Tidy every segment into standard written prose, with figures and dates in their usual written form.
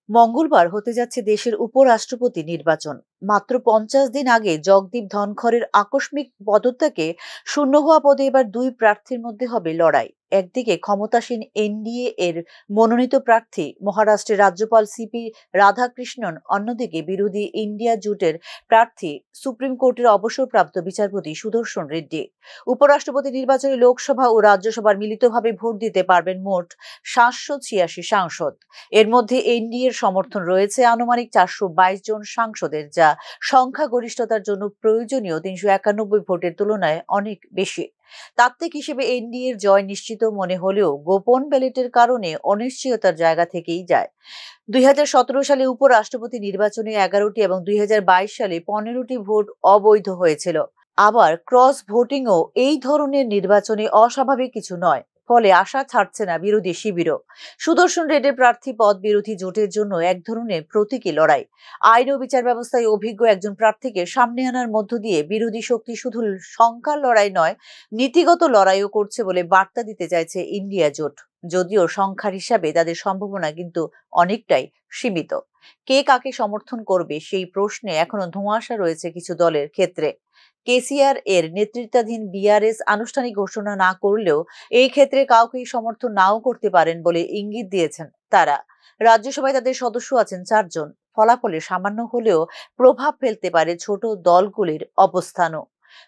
মঙ্গলবার হতে যাচ্ছে দেশের উপরাষ্ট্রপতি নির্বাচন। মাত্র 50 দিন আগে জগদীপ ধনখড়ের আকস্মিক পদত্যাগে শূন্য হওয়া পদে এবার দুই প্রার্থীর মধ্যে হবে লড়াই। একদিকে ক্ষমতাসীন এনডিএ এর মনোনীত প্রার্থী মহারাষ্ট্রের রাজ্যপাল সিপি রাধাকৃষ্ণন, অন্যদিকে বিরোধী ইন্ডিয়া জোটের প্রার্থী সুপ্রিম কোর্টের অবসরপ্রাপ্ত বিচারপতি সুদর্শন রেড্ডি। উপরাষ্ট্রপতি নির্বাচনে লোকসভা ও রাজ্যসভার মিলিতভাবে ভোট দিতে পারবেন মোট 786 সাংসদ। এর মধ্যে এনডিএ এর সমর্থন রয়েছে আনুমানিক 422 জন সাংসদের, যা সংখ্যাগরিষ্ঠতার জন্য প্রয়োজনীয় 391 ভোটের তুলনায় অনেক বেশি। তাত্ত্বিক হিসেবে এনডিএ এর জয় নিশ্চিত মনে হলেও গোপন ব্যালটের কারণে অনিশ্চয়তার জায়গা থেকেই যায়। 2017 সালে উপরাষ্ট্রপতি নির্বাচনে 11টি এবং 2022 সালে 15টি ভোট অবৈধ হয়েছিল। আবার ক্রস ভোটিংও এই ধরনের নির্বাচনে অস্বাভাবিক কিছু নয়, ফলে আশা ছাড়ছে না বিরোধী শিবিরও। সুদর্শন রেড্ডির প্রার্থী পদ বিরোধী জোটের জন্য এক ধরনের প্রতীকী লড়াই। আইন ও বিচার ব্যবস্থায় অভিজ্ঞ একজন প্রার্থীকে সামনে আনার মধ্য দিয়ে বিরোধী শক্তি শুধু সংখ্যার লড়াই নয়, নীতিগত লড়াইও করছে বলে বার্তা দিতে চাইছে ইন্ডিয়া জোট। যদিও সংখ্যার হিসাবে তাদের সম্ভাবনা কিন্তু অনেকটাই সীমিত। কে কাকে সমর্থন করবে সেই প্রশ্নে এখনো ধোঁয়াশা রয়েছে কিছু দলের ক্ষেত্রে। কেসিআর এর নেতৃত্বাধীন বিআরএস আনুষ্ঠানিক ঘোষণা না করলেও এই ক্ষেত্রে কাউকেই সমর্থন নাও করতে পারেন বলে ইঙ্গিত দিয়েছেন তারা। রাজ্যসভায় তাদের সদস্য আছেন 4 জন। ফলাফলে সামান্য হলেও প্রভাব ফেলতে পারে ছোট দলগুলির অবস্থানও।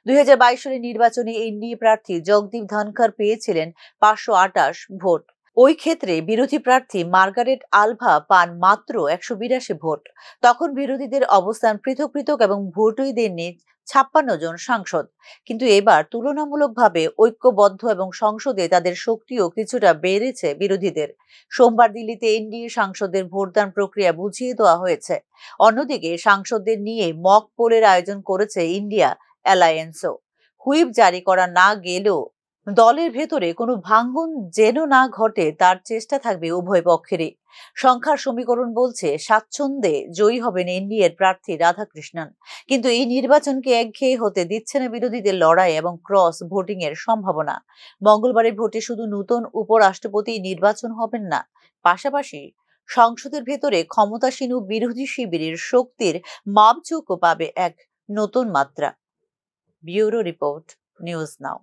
2022 সালের নির্বাচনে এনডিএ প্রার্থী জগদীপ ধনখড় পেয়েছিলেন 528 ভোট। ওই ক্ষেত্রে বিরোধী প্রার্থী মার্গারেট আলভা পান মাত্র 182 ভোট। তখন বিরোধীদের অবস্থান পৃথক পৃথক এবং ভোটই দেননি 56 জন সাংসদ। কিন্তু এবার তুলনামূলকভাবে ঐক্যবদ্ধ এবং সংসদে তাদের শক্তিও কিছুটা বেড়েছে বিরোধীদের। সোমবার দিল্লিতে এনডিএ সাংসদদের ভোটদান প্রক্রিয়া বুঝিয়ে দেওয়া হয়েছে। অন্যদিকে সাংসদদের নিয়ে মক পোলের আয়োজন করেছে ইন্ডিয়া অ্যালায়েন্সও। হুইপ জারি করা না গেলেও দলের ভেতরে কোনো ভাঙ্গন যেন না ঘটে তার চেষ্টা থাকবে উভয় পক্ষেরই। সংখ্যার সমীকরণ বলছে স্বাচ্ছন্দ্যে জয়ী হবেন এনডিএর প্রার্থী রাধাকৃষ্ণন, কিন্তু এই নির্বাচনকে একঘেয়ে হতে দিচ্ছে না বিরোধীদের লড়াই এবং ক্রস ভোটিং এর সম্ভাবনা। মঙ্গলবারের ভোটে শুধু নতুন উপরাষ্ট্রপতি নির্বাচন হবেন না, পাশাপাশি সংসদের ভেতরে ক্ষমতাসীন ও বিরোধী শিবিরের শক্তির মাপজোকও পাবে এক নতুন মাত্রা। Bureau report, news now.